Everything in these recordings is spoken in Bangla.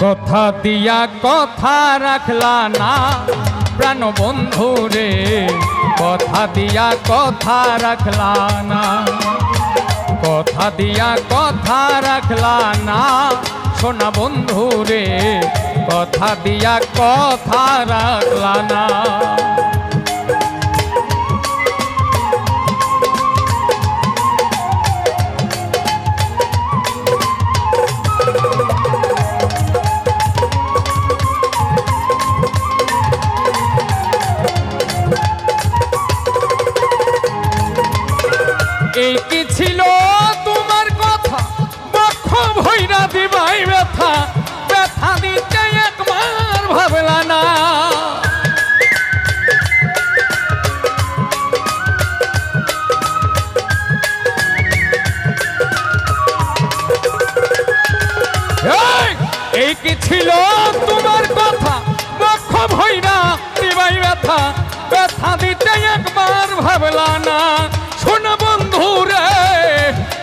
কথা দিয়া কথা রাখলা না প্রাণ বন্ধু রে, কথা দিয়া কথা রাখলা না, কথা দিয়া কথা রাখলা না সোনা বন্ধু রে, কথা দিয়া কথা রাখলা না। এই কি ছিল তোমার কথা, বক্ষ ভৈরা দিবাই ব্যথা, ব্যথা দিতে একবার ভাবলা না। এই কি ছিল তোমার কথা, বক্ষ ভৈরা দিবাই ব্যথা, ব্যথা দিতে একবার ভাবলা না সোনা বন্ধু রে,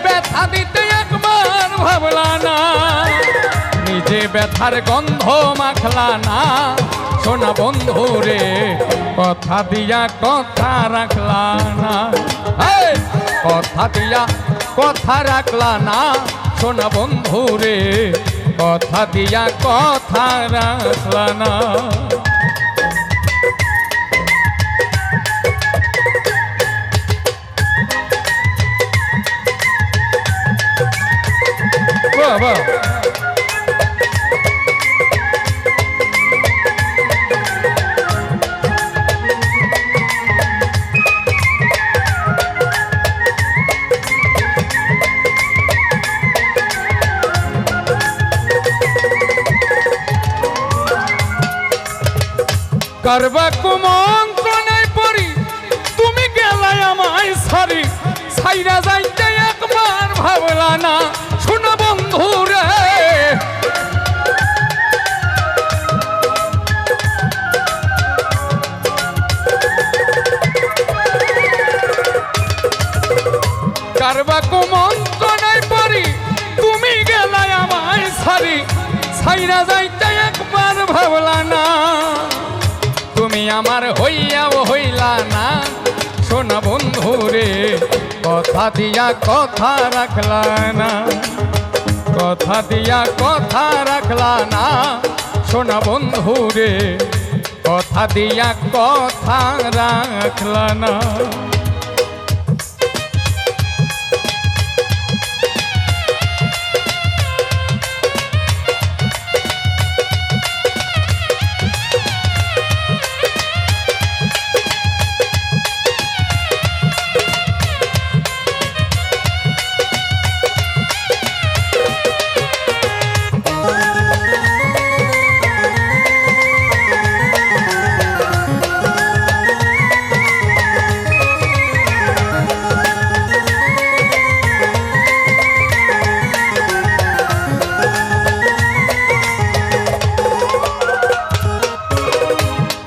ব্যথা দিতে একবার ভাবলা না। নিজে ব্যথার গন্ধ মাখলা না সোনা বন্ধু রে, কথা দিয়া কথা রাখলা না, কথা দিয়া কথা রাখলা না সোনা বন্ধু রে, কথা দিয়া কথা রাখলা না। বাবা করবা কুমন্ত্রণায় পড়ি তুমি গেলাই আমায় সারি, সাইরা যাইতে একবার ভাবলা না শোনা বন্ধু রে। করবা কুমন্ত্রণায় পড়ি তুমি গেলাই আমায় সারি, সাইরা যাইতে একবার ভাবলা না। তুমি আমার হইয়াও হইলা না সোনা বন্ধু রে, কথা দিয়া কথা রাখলা না, কথা দিয়া কথা রাখলা না সোনা বন্ধু রে, কথা দিয়া কথা রাখলা না।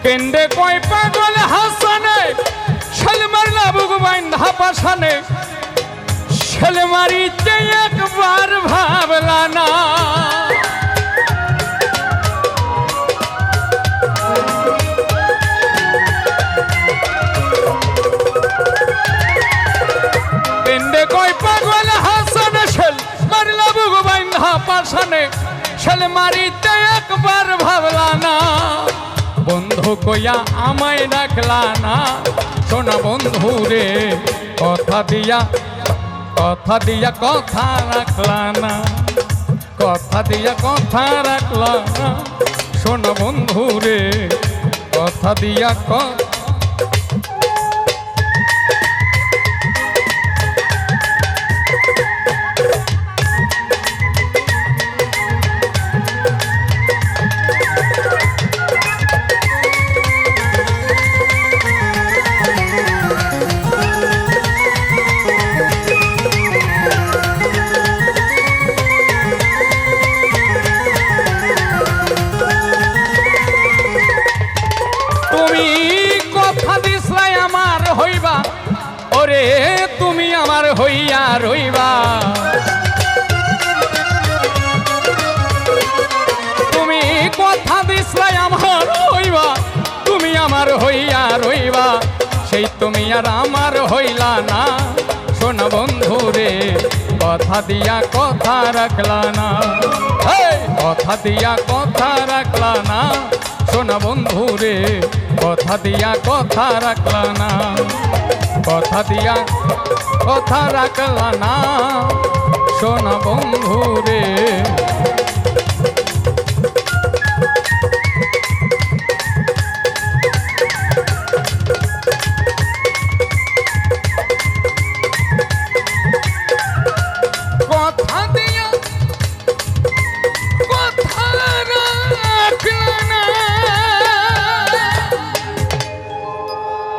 কেন্দ্রে কয় পাগল হাসানে, ছেলে মারলা বুক বাইন্ধা পাশানে, ছেলে মারিতে একবার ভাবলা না। কেন্দ্রে কয় পাগল হাসানে, ছেলে মারলা বুক বাইন্ধা পাশানে, ছেলে মারিতে একবার ভাবলা না। বন্ধু কইয়া আমায় রাখলা না সোনা বন্ধু রে, কথা দিয়া কথা দিয়া কথা রাখলা না, কথা দিয়া কথা রাখলা না সোনা বন্ধু রে, কথা দিয়া কথা। তুমি আর আমার হইলা না শোনা বন্ধু রে কথা দিয়া কথা রাখলা না কথা দিয়া কথা রাখলা না শোনা বন্ধু রে কথা দিয়া কথা রাখলা না কথা দিয়া কথা রাখলা না শোনা বন্ধু রে